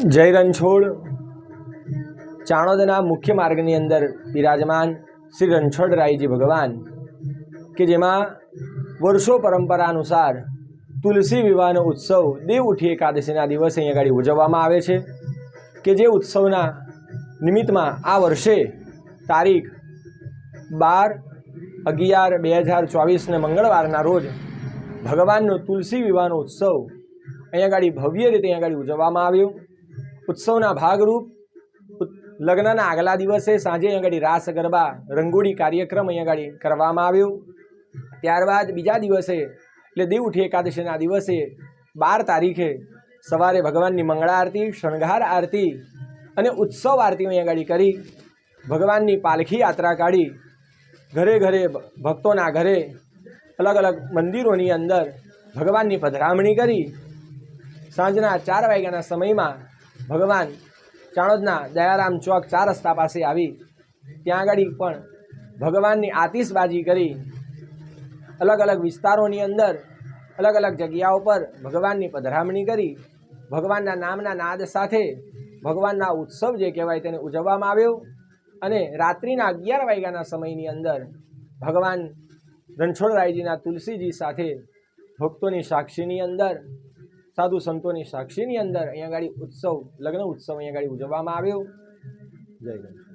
જય રણછોડ ચાણોદના મુખ્ય માર્ગની અંદર બિરાજમાન શ્રી રણછોડરાયજી ભગવાન કે જેમાં વર્ષો પરંપરા અનુસાર તુલસી વિવાહનો ઉત્સવ દેવ ઉઠી એકાદશીના દિવસે અહીં આગળ ઉજવવામાં આવે છે કે જે ઉત્સવના નિમિત્તમાં આ વર્ષે તારીખ 12/11/2024 મંગળવારના રોજ ભગવાનનો તુલસી વિવાહનો ઉત્સવ અહીંયા આગળ ભવ્ય રીતે અહીંયા આગળ ઉજવવામાં આવ્યો। ઉત્સવના ભાગરૂપ લગ્નના આગલા દિવસે સાંજે અહીંયા આગળ રાસ ગરબા રંગોળી કાર્યક્રમ અહીંયા આગળ કરવામાં આવ્યો। ત્યારબાદ બીજા દિવસે એટલે દેવ ઉઠી એકાદશીના દિવસે 12 તારીખે સવારે ભગવાનની મંગળા આરતી, શણગાર આરતી અને ઉત્સવ આરતી અહીંયા આગળ કરી ભગવાનની પાલખી યાત્રા કાઢી ઘરે ઘરે ભક્તોના ઘરે અલગ અલગ મંદિરોની અંદર ભગવાનની પધરામણી કરી સાંજના 4 વાગ્યાના સમયમાં ભગવાન ચાણોદના દયારામ ચોક 4 રસ્તા પાસે આવી ત્યાં આગળ પણ ભગવાનની આતિશબાજી કરી અલગ અલગ વિસ્તારોની અંદર અલગ અલગ જગ્યાઓ પર ભગવાનની પધરામણી કરી ભગવાનના નામના નાદ સાથે ભગવાનના ઉત્સવ જે કહેવાય તેને ઉજવવામાં આવ્યો। અને રાત્રિના 11 વાગ્યાના સમયની અંદર ભગવાન રણછોડરાયજીના તુલસીજી સાથે ભક્તોની સાક્ષીની અંદર સાધુ સંતોની સાક્ષીની અંદર અહીંયા આગળ ઉત્સવ લગ્ન ઉત્સવ અહીંયા આગળ ઉજવવામાં આવ્યો। જય ગણેશ।